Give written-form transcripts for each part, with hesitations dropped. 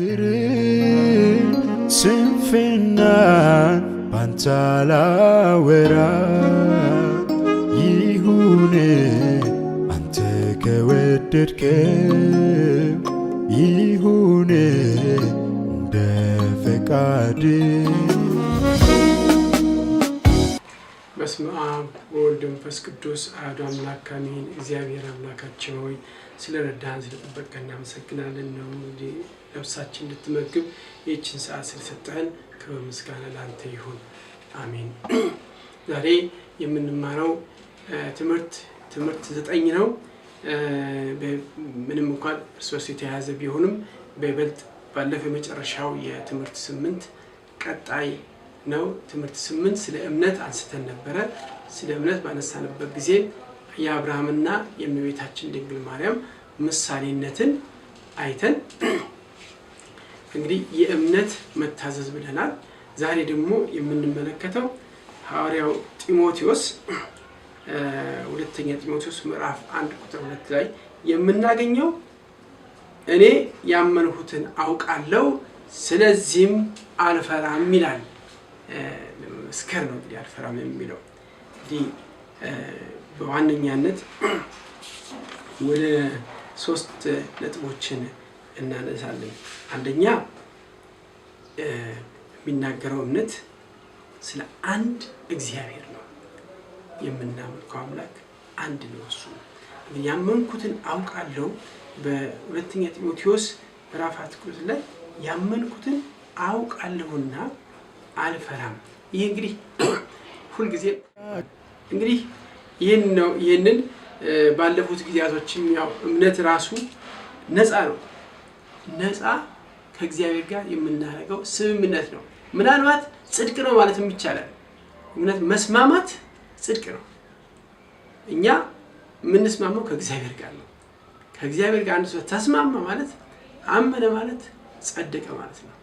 ክብር ስንፍና ባንተ ላወራ ይሁን አንተ ከወደድከው ይሁን እንደ ፈቃድ። በስመ አብ ወወልድ ወመንፈስ ቅዱስ አሐዱ አምላክ አሜን። እግዚአብሔር አምላካችን ሆይ ስለረዳህን ስለጠበቅከን እናመሰግናለን። ነው እንግዲህ ነፍሳችን እንድትመግብ ይህችን ሰዓት ስለሰጠህን ክብር ምስጋና ላንተ ይሁን፣ አሜን። ዛሬ የምንማረው ትምህርት 9 ነው። ምንም እንኳን እርስ በርስ የተያያዘ ቢሆንም በይበልጥ ባለፈው የመጨረሻው የትምህርት 8 ቀጣይ ነው። ትምህርት 8 ስለ እምነት አንስተን ነበረ። ስለ እምነት ባነሳንበት ጊዜ የአብርሃምና የእመቤታችን ድንግል ማርያም ምሳሌነትን አይተን እንግዲህ የእምነት መታዘዝ ብለናል። ዛሬ ደግሞ የምንመለከተው ሐዋርያው ጢሞቴዎስ ሁለተኛ ጢሞቴዎስ ምዕራፍ 1 ቁጥር 2 ላይ የምናገኘው እኔ ያመንሁትን አውቃለሁ ስለዚህም አልፈራም ይላል። ለመመስከር ነው እንግዲህ አልፈራም የሚለው። እንግዲህ በዋነኛነት ወደ 3 ነጥቦችን እናነሳለን። አንደኛ የሚናገረው እምነት ስለ አንድ እግዚአብሔር ነው። የምናመልከው አምላክ አንድ ነው። እሱ ያመንኩትን አውቃለሁ። በሁለተኛ ጢሞቴዎስ ምዕራፍ 4 ቁጥር ላይ ያመንኩትን አውቃለሁና አልፈራም። ይሄ እንግዲህ ሁልጊዜ እንግዲህ ይህንን ባለፉት ጊዜያቶችም ያው እምነት ራሱ ነፃ ነው። ነፃ ከእግዚአብሔር ጋር የምናደርገው ስምምነት ነው። ምናልባት ጽድቅ ነው ማለትም ይቻላል። እምነት መስማማት ጽድቅ ነው። እኛ የምንስማማው ከእግዚአብሔር ጋር ነው። ከእግዚአብሔር ጋር አንድ ሰው ተስማማ ማለት አመነ ማለት ጸደቀ ማለት ነው።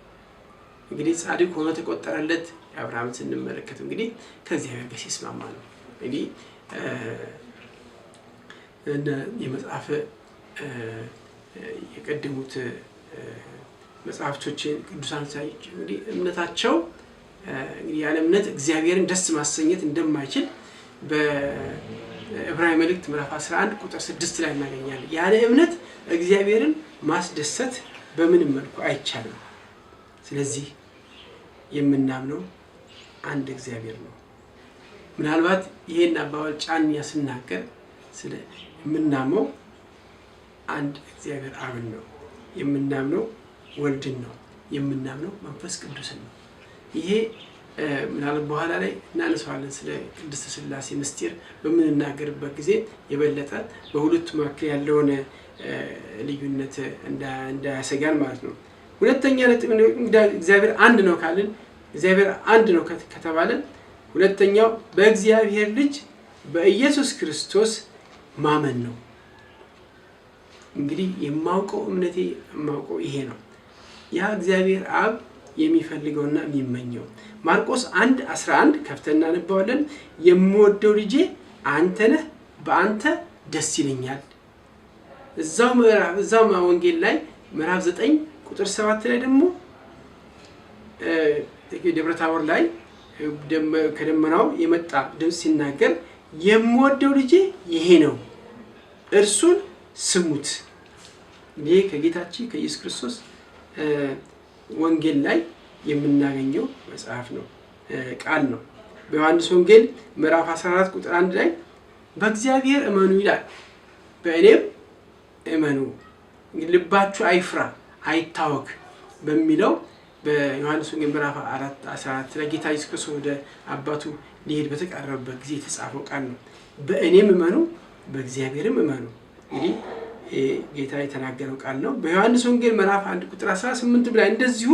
እንግዲህ ጻድቅ ሆኖ ተቆጠረለት አብርሃም ስንመለከት እንግዲህ ከእግዚአብሔር ጋር ሲስማማ ነው። እንግዲህ የመጽሐፍ የቀደሙት መጽሐፍቶች ቅዱሳን ሳይጭ እንግዲህ እምነታቸው እንግዲህ ያለ እምነት እግዚአብሔርን ደስ ማሰኘት እንደማይችል በዕብራዊ መልእክት ምዕራፍ 11 ቁጥር 6 ላይ እናገኛለን። ያለ እምነት እግዚአብሔርን ማስደሰት በምንም መልኩ አይቻልም። ስለዚህ የምናምነው አንድ እግዚአብሔር ነው። ምናልባት ይሄን አባባል ጫንያ ስናገር ስለ የምናምነው አንድ እግዚአብሔር አብን ነው፣ የምናምነው ወልድን ነው፣ የምናምነው መንፈስ ቅዱስን ነው። ይሄ ምናልባት በኋላ ላይ እናነሳዋለን። ስለ ቅድስት ሥላሴ ምስጢር በምንናገርበት ጊዜ የበለጠ በሁለቱ መካከል ያለውን ልዩነት እንዳያሰጋን ማለት ነው። ሁለተኛ ነጥብ እግዚአብሔር አንድ ነው ካልን እግዚአብሔር አንድ ነው ከተባለ ሁለተኛው በእግዚአብሔር ልጅ በኢየሱስ ክርስቶስ ማመን ነው። እንግዲህ የማውቀው እምነቴ የማውቀው ይሄ ነው። ያ እግዚአብሔር አብ የሚፈልገውና የሚመኘው ማርቆስ 1:11 ከፍተን እናነባዋለን። የምወደው ልጄ አንተ ነህ፣ በአንተ ደስ ይለኛል። እዛው ወንጌል ላይ ምዕራፍ 9 ቁጥር 7 ላይ ደግሞ ደብረ ታቦር ላይ ከደመናው የመጣ ድምፅ ሲናገር የምወደው ልጄ ይሄ ነው እርሱን ስሙት። ይሄ ከጌታችን ከኢየሱስ ክርስቶስ ወንጌል ላይ የምናገኘው መጽሐፍ ነው፣ ቃል ነው። በዮሐንስ ወንጌል ምዕራፍ 14 ቁጥር 1 ላይ በእግዚአብሔር እመኑ ይላል፣ በእኔም እመኑ፣ ልባችሁ አይፍራ አይታወክ በሚለው በዮሐንስ ወንጌል ምዕራፍ 4:14 ላይ ጌታ ኢየሱስ ክርስቶስ ወደ አባቱ ሊሄድ በተቃረበበት ጊዜ የተጻፈው ቃል ነው። በእኔም እመኑ በእግዚአብሔርም እመኑ። እንግዲህ ጌታ የተናገረው ቃል ነው። በዮሐንስ ወንጌል ምዕራፍ 1 ቁጥር 18 ላይ እንደዚሁ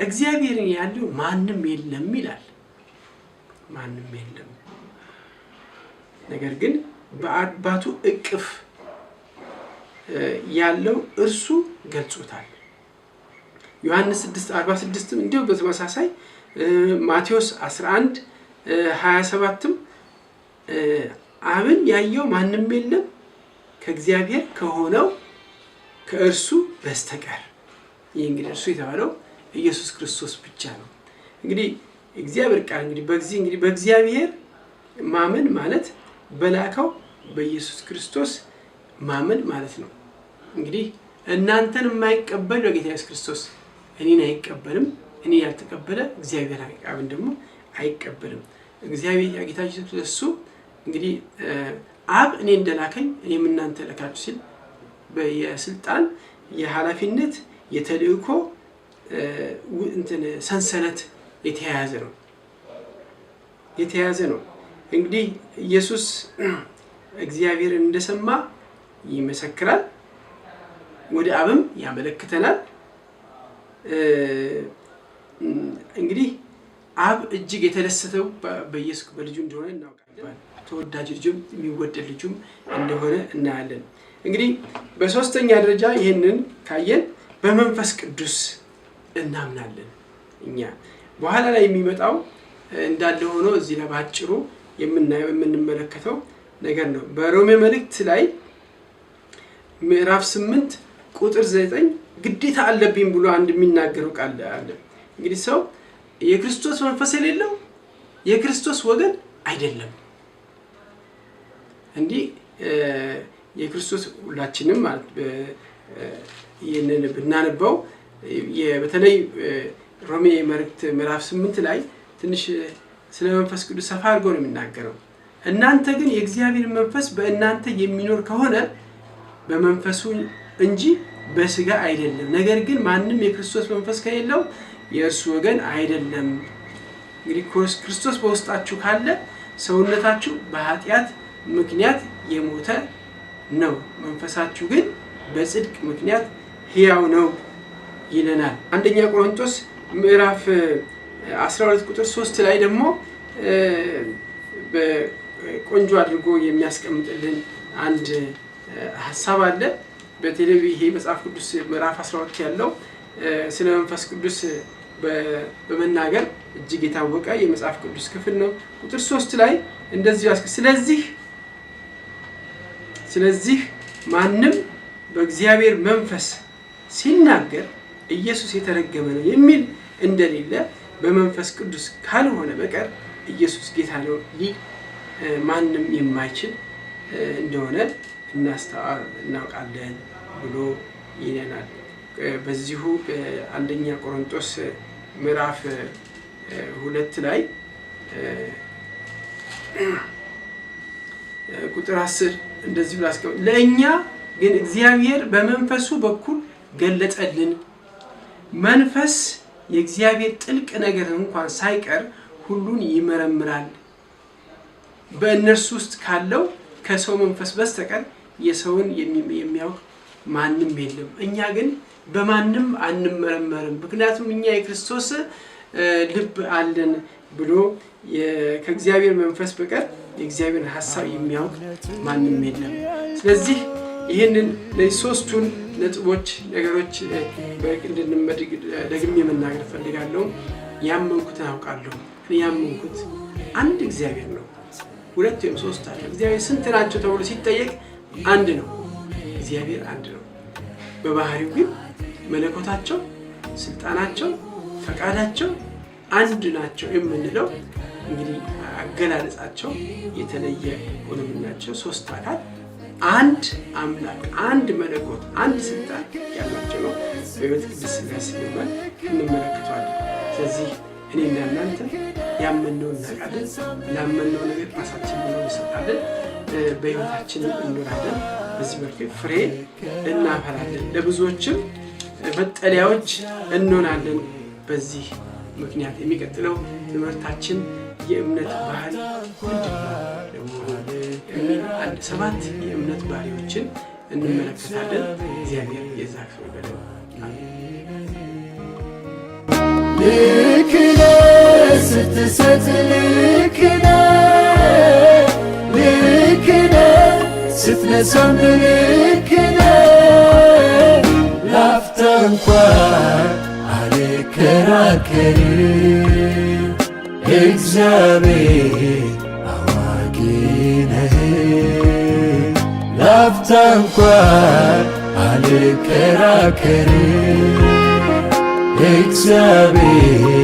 እግዚአብሔርን ያለው ማንም የለም ይላል። ማንም የለም፣ ነገር ግን በአባቱ እቅፍ ያለው እርሱ ገልጾታል። ዮሐንስ 6:46 እንዲሁ በተመሳሳይ ማቴዎስ 11:27 አብን ያየው ማንም የለም ከእግዚአብሔር ከሆነው ከእርሱ በስተቀር ይህ እንግዲህ እርሱ የተባለው ኢየሱስ ክርስቶስ ብቻ ነው። እንግዲህ እግዚአብሔር ቃል እንግዲህ በእግዚአብሔር ማመን ማለት በላከው በኢየሱስ ክርስቶስ ማመን ማለት ነው። እንግዲህ እናንተን የማይቀበል በጌታ ኢየሱስ ክርስቶስ እኔን አይቀበልም፣ እኔ ያልተቀበለ እግዚአብሔር አብን ደግሞ አይቀበልም። እግዚአብሔር ጌታ ኢየሱስ ክርስቶስ እንግዲህ አብ እኔ እንደላከኝ እኔም እናንተ ልካችሁ ሲል በየስልጣን የኃላፊነት የተልእኮ ሰንሰለት የተያያዘ ነው። እንግዲህ ኢየሱስ እግዚአብሔርን እንደሰማ ይመሰክራል፣ ወደ አብም ያመለክተናል። እንግዲህ አብ እጅግ የተደሰተው በኢየሱስ በልጁ እንደሆነ እናውቃለን። ተወዳጅ ልጁም የሚወደድ ልጁም እንደሆነ እናያለን። እንግዲህ በሶስተኛ ደረጃ ይህንን ካየን በመንፈስ ቅዱስ እናምናለን። እኛ በኋላ ላይ የሚመጣው እንዳለ ሆኖ እዚህ ላይ ባጭሩ የምንመለከተው ነገር ነው። በሮሜ መልእክት ላይ ምዕራፍ 8 ቁጥር 9 ግዴታ አለብኝ ብሎ አንድ የሚናገረው ቃል አለ። እንግዲህ ሰው የክርስቶስ መንፈስ የሌለው የክርስቶስ ወገን አይደለም። እንዲህ የክርስቶስ ሁላችንም ማለት ይህንን ብናነበው በተለይ ሮሜ መልእክት ምዕራፍ 8 ላይ ትንሽ ስለ መንፈስ ቅዱስ ሰፋ አድርጎ ነው የሚናገረው። እናንተ ግን የእግዚአብሔር መንፈስ በእናንተ የሚኖር ከሆነ በመንፈሱ እንጂ በስጋ አይደለም። ነገር ግን ማንም የክርስቶስ መንፈስ ከሌለው የእርሱ ወገን አይደለም። እንግዲህ ክርስቶስ በውስጣችሁ ካለ ሰውነታችሁ በኃጢአት ምክንያት የሞተ ነው፣ መንፈሳችሁ ግን በጽድቅ ምክንያት ሕያው ነው ይለናል። አንደኛ ቆሮንቶስ ምዕራፍ 12 ቁጥር 3 ላይ ደግሞ በቆንጆ አድርጎ የሚያስቀምጥልን አንድ ሐሳብ አለ። በተለይ ይሄ መጽሐፍ ቅዱስ ምዕራፍ 12 ያለው ስለ መንፈስ ቅዱስ በመናገር እጅግ የታወቀ የመጽሐፍ ቅዱስ ክፍል ነው። ቁጥር 3 ላይ እንደዚህ ስለዚህ ማንም በእግዚአብሔር መንፈስ ሲናገር ኢየሱስ የተረገመ ነው የሚል እንደሌለ በመንፈስ ቅዱስ ካልሆነ በቀር ኢየሱስ ጌታ ነው ሊል ማንም የማይችል እንደሆነ እናውቃለን ብሎ ይለናል። በዚሁ በአንደኛ ቆሮንቶስ ምዕራፍ 2 ላይ ቁጥር 10 እንደዚህ ብሎ አስቀምጧል። ለእኛ ግን እግዚአብሔር በመንፈሱ በኩል ገለጠልን። መንፈስ የእግዚአብሔር ጥልቅ ነገር እንኳን ሳይቀር ሁሉን ይመረምራል። በእነርሱ ውስጥ ካለው ከሰው መንፈስ በስተቀር የሰውን የሚያውቅ ማንም የለም። እኛ ግን በማንም አንመረመርም፣ ምክንያቱም እኛ የክርስቶስ ልብ አለን ብሎ ከእግዚአብሔር መንፈስ በቀር የእግዚአብሔር ሐሳብ የሚያውቅ ማንም የለም። ስለዚህ ይህንን ለሶስቱን ነጥቦች ነገሮች ደግሜ መናገር ፈልጋለሁ። ያመንኩትን አውቃለሁ። እኔ ያመንኩት አንድ እግዚአብሔር ነው፣ ሁለት ወይም ሶስት አለ። እግዚአብሔር ስንት ናቸው ተብሎ ሲጠየቅ አንድ ነው። እግዚአብሔር አንድ ነው። በባህሪው ግን መለኮታቸው፣ ስልጣናቸው፣ ፈቃዳቸው አንድ ናቸው የምንለው እንግዲህ አገላለጻቸው የተለየ ሆነምናቸው ሶስት አካል አንድ አምላክ፣ አንድ መለኮት፣ አንድ ስልጣን ያላቸው ነው። በሕይወት ቅዱስ ሥላሴ ሲባል እንመለከተዋለን። ስለዚህ እኔና እናንተ ያመንነውን እናውቃለን። ላመንነው ነገር ራሳችንን እንሰጣለን፣ በሕይወታችን እንኖራለን። በዚህ መልኩ ፍሬ እናፈራለን፣ ለብዙዎችም መጠለያዎች እንሆናለን። በዚህ ምክንያት የሚቀጥለው ትምህርታችን የእምነት ባህል ምንድን ነው? 7 የእምነት ባህሪዎችን እንመለከታለን። እግዚአብሔር የዛክ ሰው ይበለን። ልክ ነህ ስትሰጥ፣ ልክ ነህ ስትነሳም፣ ልክ ነህ ላፍታ እንኳን አልከራከርም። እግዚአብሔር አዋቂ ነህ፣ ላፍታ እንኳን አልከራከርም። እግዚአብሔር